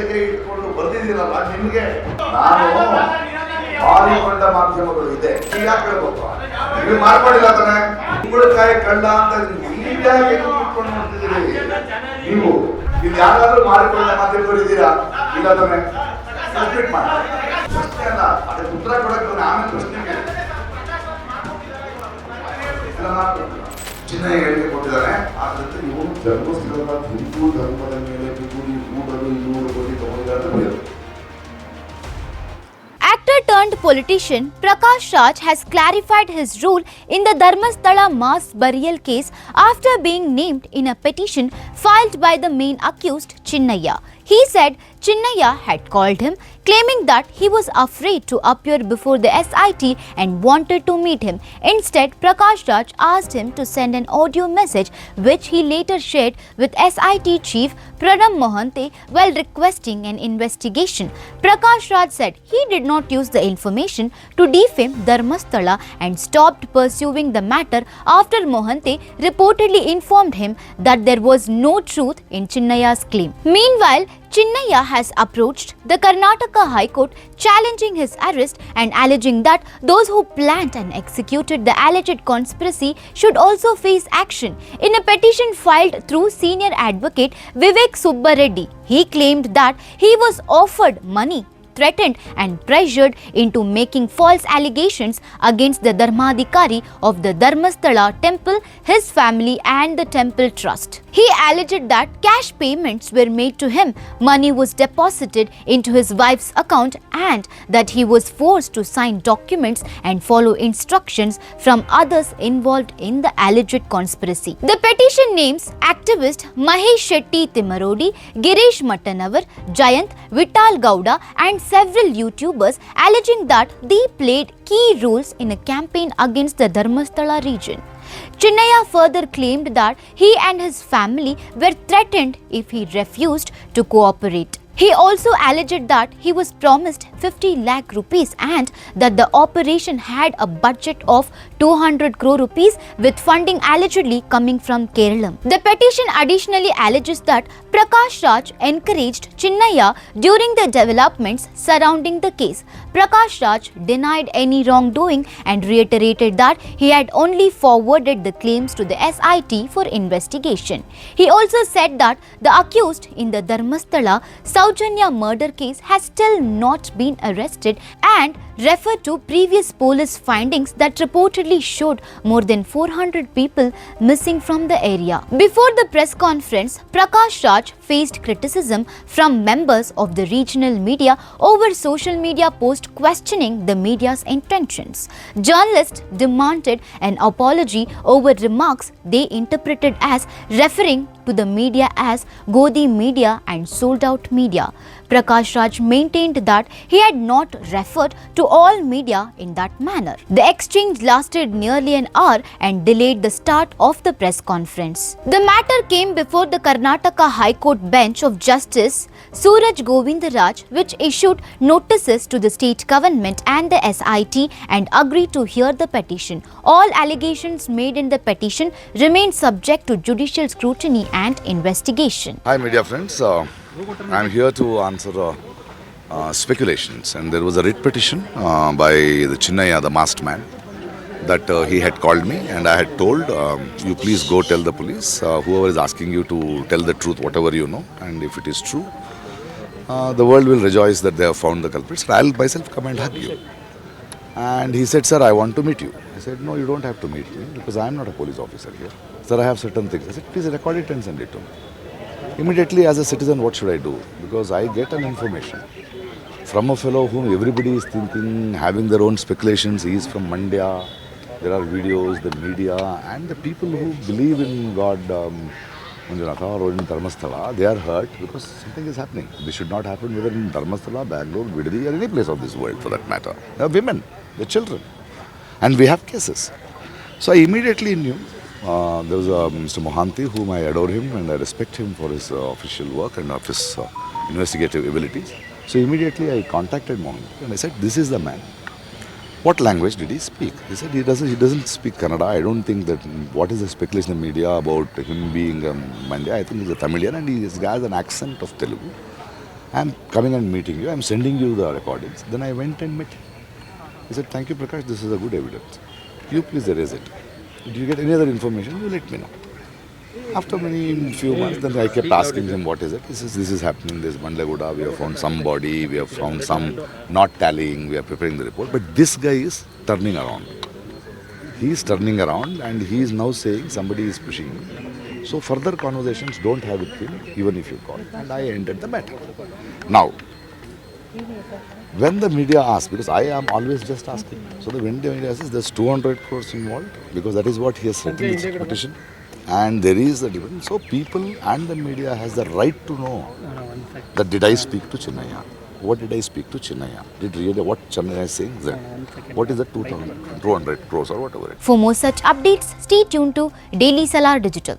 ಹೇಳಿಕೆ ಇಟ್ಕೊಂಡು ಬರ್ದಿದ್ದೀರಲ್ಲ ನಿಮಗೆ ನಾನು ಮಾರಿಕೊಂಡ ಮಾಧ್ಯಮಗಳು ಇದೆ ಈಗ ಕೇಳ್ಬೇಕು ನೀವು ಮಾಡ್ಕೊಂಡಿಲ್ಲ ತಾನೆ ಕುಂಬಳಕಾಯಿ ಕಳ್ಳ ಅಂತ ನೀಟಾಗಿ ಇಟ್ಕೊಂಡು ನೋಡ್ತಿದ್ದೀರಿ ನೀವು ಇಲ್ಲಿ ಯಾರಾದ್ರೂ ಮಾರಿಕೊಂಡ ಮಾಧ್ಯಮಗಳು ಇದ್ದೀರಾ ಇಲ್ಲ ತಾನೆ ಸಬ್ಮಿಟ್ ಮಾಡಿ ಪ್ರಶ್ನೆ ಅಲ್ಲ ಅದಕ್ಕೆ ಉತ್ತರ ಕೊಡಕ್ಕೆ ಆಮೇಲೆ ಪ್ರಶ್ನೆ ಚಿನ್ನಯ್ಯ ಹೇಳಿಕೆ ಕೊಟ್ಟಿದ್ದಾರೆ ಆದ್ರಿಂದ ಇವನು ಧರ್ಮಸ್ಥಳದ ಹಿಂದೂ ಧರ್ಮದ ಮೇಲೆ ಪಿತೂರಿ ಕೂಡಲು 200 ಕೋಟಿ ತಗೊಂಡಿದ್ದಾರೆ. Actor turned politician Prakash Raj has clarified his role in the Dharmasthala mass burial case after being named in a petition filed by the main accused Chinnayya. He said Chinnayya had called him, claiming that he was afraid to appear before the SIT and wanted to meet him. Instead, Prakash Raj asked him to send an audio message which he later shared with SIT Chief Pranab Mohanty while requesting an investigation. Prakash Raj said he did not use the information to defame Dharmasthala and stopped pursuing the matter after Mohanty reportedly informed him that there was no truth in Chinnayya's claim. Meanwhile, Chinnayya has approached the Karnataka High Court challenging his arrest and alleging that those who planned and executed the alleged conspiracy should also face action. In a petition filed through senior advocate Vivek Subba Reddy, he claimed that he was offered money, threatened and pressured into making false allegations against the Dharmadhikari of the Dharmasthala temple, his family and the temple trust. He alleged that cash payments were made to him, money was deposited into his wife's account and that he was forced to sign documents and follow instructions from others involved in the alleged conspiracy. The petition names activist Mahesh Shetty Timarodi, Girish Mattanavar, Jayant, Vittal Gowda and several YouTubers, alleging that they played key roles in a campaign against the Dharmasthala region. Chinnayya further claimed that he and his family were threatened if he refused to cooperate. He also alleged that he was promised 50 lakh rupees and that the operation had a budget of 200 crore rupees with funding allegedly coming from Kerala. The petition additionally alleges that Prakash Raj encouraged Chinnayya during the developments surrounding the case. Prakash Raj denied any wrongdoing and reiterated that he had only forwarded the claims to the SIT for investigation. He also said that the accused in the Dharmasthala Soujanya murder case has still not been arrested and referred to previous police findings that reportedly showed more than 400 people missing from the area. Before the press conference, Prakash Raj faced criticism from members of the regional media over social media posts questioning the media's intentions. Journalists demanded an apology over remarks they interpreted as referring to the media as Godi media and sold out media. Prakash Raj maintained that he had not referred to all media in that manner. The exchange lasted nearly an hour and delayed the start of the press conference. The matter came before the Karnataka High Court bench of Justice Suraj Govindaraj, which issued notices to the state government and the SIT and agreed to hear the petition. All allegations made in the petition remain subject to judicial scrutiny and investigation. Hi media friends, I am here to answer speculations, and there was a writ petition by the Chinnayya, the masked man, that he had called me and I had told you please go tell the police, whoever is asking you to tell the truth, whatever you know, and if it is true, the world will rejoice that they have found the culprits. I'll myself come and hug you. And he said, sir, I want to meet you. I said, no, you don't have to meet me because I am not a police officer here. Sir, I have certain things. I said, please record it and send it to me. Immediately as a citizen, what should I do? Because I get an information from a fellow whom everybody is thinking, having their own speculations. He is from Mandya. There are videos, the media, and the people who believe in God, or in Dharmasthala, they are hurt because something is happening. This should not happen whether in Dharmasthala, Bangalore, Vidadi, or any place of this world for that matter. There are women, there are children, and we have cases. So I immediately knew there was Mr. Mohanty, whom I adore him and I respect him for his official work and of his investigative abilities. So immediately I contacted Mohanty and I said, this is the man. What language did he speak? He said he doesn't speak Kannada. I don't think that, what is the speculation in the media about him being Mandya? I think he's a Tamilian and he has an accent of Telugu. I'm coming and meeting you, I'm sending you the recordings. Then I went and met him. He said, thank you Prakash, this is a good evidence. You please erase it. Did you get any other information? You let me know. After few months, then I kept asking him, what is it? He says, this is happening, this Bandlaguda, we have found some body, we have found some not tallying, we are preparing the report. But this guy is turning around. He is turning around and he is now saying somebody is pushing me. So further conversations don't have with him, even if you call. And I ended the matter. Now, when the media asks, because I am always just asking, so the media says there's 200 crores involved, because that is what he has said in his petition. And there is a difference. So people and the media has the right to know that did I speak to Chinnayya? What did I speak to Chinnayya? Did really what Chinnayya is saying? Then what is the 200 crores or whatever? For more such updates, stay tuned to Daily Salar Digital.